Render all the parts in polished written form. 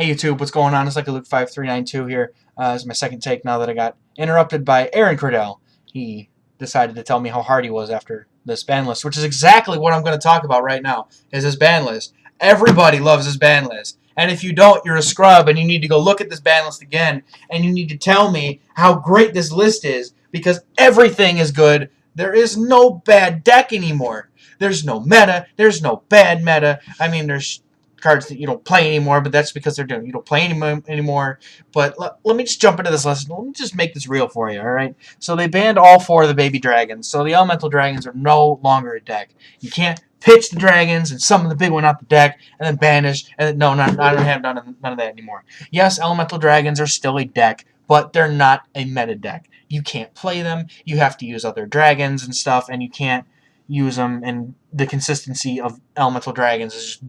Hey YouTube, what's going on? It's like Luke 5392 here. This is my second take now that I got interrupted by Aaron Cordell. He decided to tell me how hard he was after this ban list, which is exactly what I'm going to talk about right now, is this ban list. Everybody loves this ban list. And if you don't, you're a scrub and you need to go look at this ban list again and you need to tell me how great this list is because everything is good. There is no bad deck anymore. There's no meta. There's no bad meta. I mean, there's cards that you don't play anymore, but that's because they're doing you don't play anymore. But let me just jump into this lesson. Let me just make this real for you, all right? So they banned all 4 of the baby dragons. So the elemental dragons are no longer a deck. You can't pitch the dragons and summon the big one out the deck and then banish. And no, I don't have none of that anymore. Yes, elemental dragons are still a deck, but they're not a meta deck. You can't play them. You have to use other dragons and stuff, and you can't use them. And the consistency of elemental dragons is just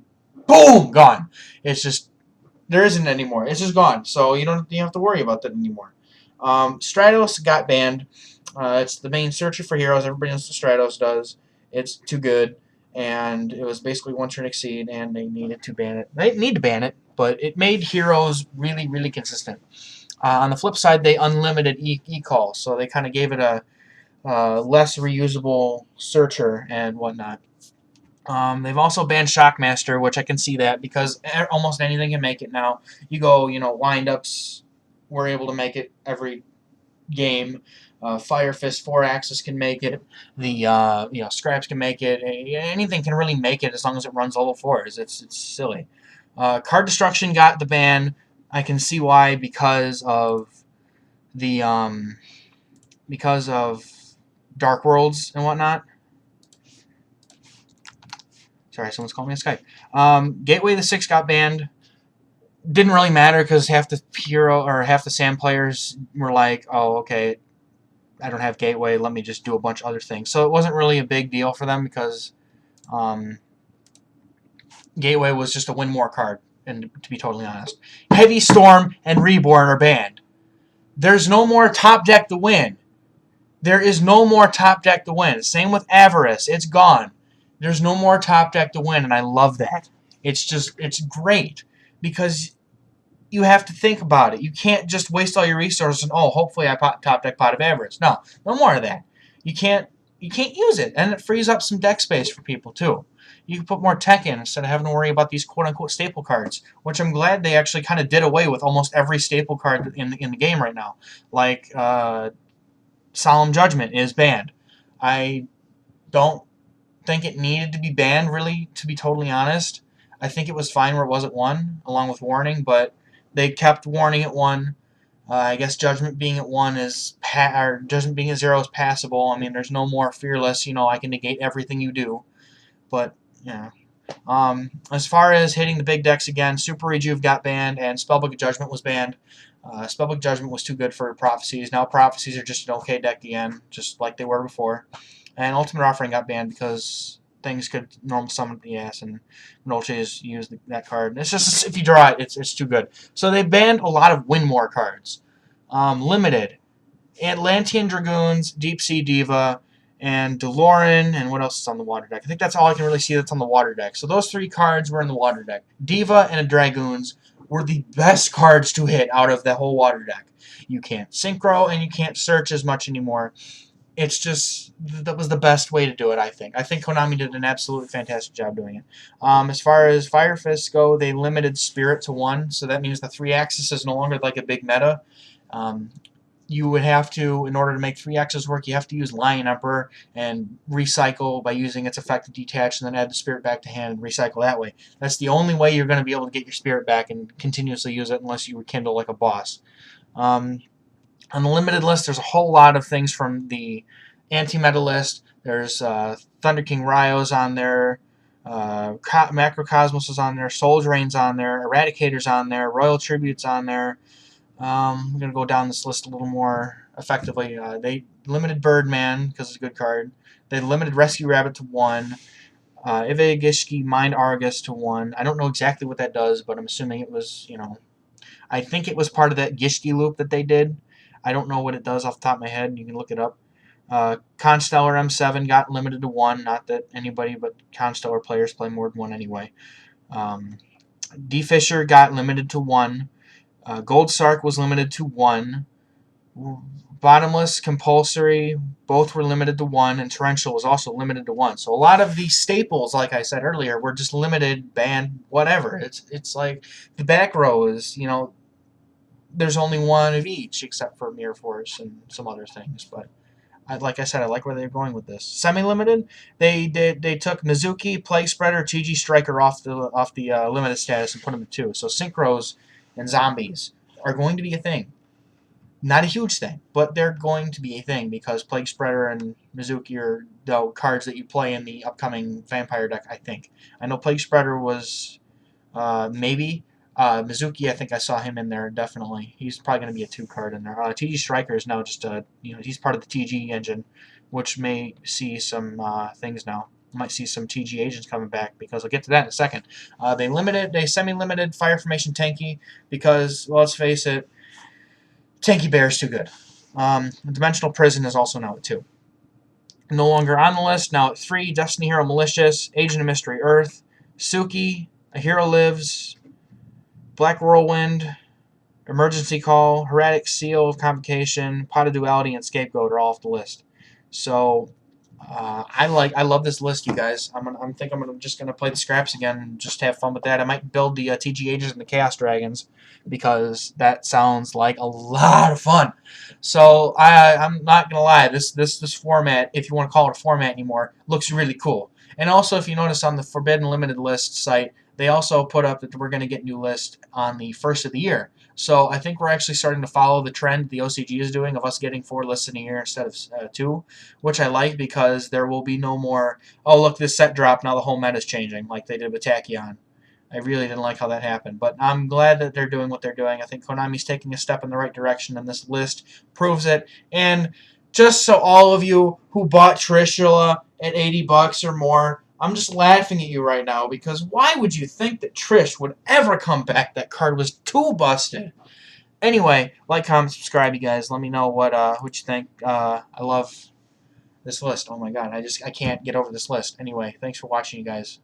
boom, gone. It's just, there isn't anymore. It's just gone. So you don't have to worry about that anymore. Stratos got banned. It's the main searcher for heroes. Everybody knows what Stratos does. It's too good. And it was basically one turn exceed, and they needed to ban it. They didn't need to ban it, but it made heroes really, really consistent. On the flip side, they unlimited e-call, so they kind of gave it a less reusable searcher and whatnot. They've also banned Shockmaster, which I can see that because almost anything can make it now. You go, wind-ups, we're able to make it every game. Fire Fist 4-axis can make it. The Scraps can make it. Anything can really make it as long as it runs level 4s. It's silly. Card Destruction got the ban. I can see why, because of the Dark Worlds and whatnot. Sorry, someone's calling me on Skype. Gateway the 6 got banned. Didn't really matter because half the hero or half the Sand players were like, "Oh, okay, I don't have Gateway. Let me just do a bunch of other things." So it wasn't really a big deal for them because Gateway was just a win more card. And to be totally honest, Heavy Storm and Reborn are banned. There's no more top deck to win. There is no more top deck to win. Same with Avarice. It's gone. There's no more top deck to win, and I love that. It's great because you have to think about it. You can't just waste all your resources and, oh, hopefully I top deck Pot of Avarice. No more of that. You can't use it, and it frees up some deck space for people too. You can put more tech in instead of having to worry about these quote-unquote staple cards, which I'm glad they actually kind of did away with almost every staple card in the game right now. Like Solemn Judgment is banned. I don't think it needed to be banned, really, to be totally honest. I think it was fine where it was at 1, along with Warning, but they kept Warning at 1. I guess Judgment being at 1 is or Judgment being at 0 is passable. I mean, there's no more Fearless. I can negate everything you do. But yeah. As far as hitting the big decks again, Super Rejuve got banned, and Spellbook of Judgment was banned. Spellbook of Judgment was too good for Prophecies. Now Prophecies are just an okay deck again, just like they were before. And Ultimate Offering got banned because things could normal summon the ass, and Noche has used that card. It's just, if you draw it, it's too good. So they banned a lot of win more cards. Limited. Atlantean Dragoons, Sea Diva, and Dewloren, and what else is on the water deck? I think that's all I can really see that's on the water deck. So those 3 cards were in the water deck. Diva and Dragoons were the best cards to hit out of the whole water deck. You can't synchro, and you can't search as much anymore. It's just, that was the best way to do it, I think. I think Konami did an absolutely fantastic job doing it. As far as Fire Fists go, they limited Spirit to 1, so that means the 3-axis is no longer like a big meta. You would have to, in order to make 3-axis work, you have to use Lion Emperor and recycle by using its effect to detach and then add the Spirit back to hand and recycle that way. That's the only way you're going to be able to get your Spirit back and continuously use it unless you rekindle like a boss. On the limited list, there's a whole lot of things from the anti-meta list. There's Thunder King Rai-Oh's on there, Macrocosmos is on there, Soul Drain's on there, Eradicator's on there, Royal Tribute's on there. I'm going to go down this list a little more effectively. They limited Birdman because it's a good card. They limited Rescue Rabbit to 1. Evigishki Mind Augus to 1. I don't know exactly what that does, but I'm assuming it was, I think it was part of that Gishki loop that they did. I don't know what it does off the top of my head. You can look it up. Constellar M7 got limited to 1. Not that anybody but Constellar players play more than 1 anyway. Fissure got limited to 1. Gold Sark was limited to 1. Bottomless, Compulsory, both were limited to 1, and Torrential was also limited to 1. So a lot of these staples, like I said earlier, were just limited, banned, whatever. It's like the back row is, you know, there's only 1 of each, except for Mirror Force and some other things. But like I said, I like where they're going with this. Semi-limited, they took Mezuki, Plaguespreader, TG Striker off the limited status and put them to 2. So synchros and zombies are going to be a thing. Not a huge thing, but they're going to be a thing because Plaguespreader and Mezuki are the cards that you play in the upcoming Vampire deck, I think. I know Plaguespreader was maybe. Mezuki, I think I saw him in there, definitely. He's probably going to be a 2 card in there. TG Striker is now just you know, he's part of the TG engine, which may see some things now. Might see some TG agents coming back because I'll get to that in a second. They semi-limited Fire Formation Tenki because, well, let's face it, Tenki Bear is too good. Dimensional Prison is also now at 2. No longer on the list, now at 3, Destiny Hero Malicious, Agent of Mystery Earth, Suki, A Hero Lives, Black Whirlwind, Emergency Call, Heretic Seal of Convocation, Pot of Duality, and Scapegoat are all off the list. So I love this list, you guys. I'm just gonna play the scraps again and just have fun with that. I might build the TG Ages and the Chaos Dragons because that sounds like a lot of fun. So I'm not gonna lie, this format, if you want to call it a format anymore, looks really cool. And also, if you notice on the Forbidden Limited List site, they also put up that we're going to get new lists on the 1st of the year. So I think we're actually starting to follow the trend the OCG is doing of us getting 4 lists in a year instead of 2, which I like because there will be no more, oh, look, this set dropped, now the whole meta is changing, like they did with Tachyon. I really didn't like how that happened, but I'm glad that they're doing what they're doing. I think Konami's taking a step in the right direction, and this list proves it. And just so all of you who bought Trishula at $80 or more, I'm just laughing at you right now because why would you think that Trish would ever come back? That card was too busted. Anyway, like, comment, subscribe, you guys. Let me know what you think. I love this list. Oh my god, I can't get over this list. Anyway, thanks for watching, you guys.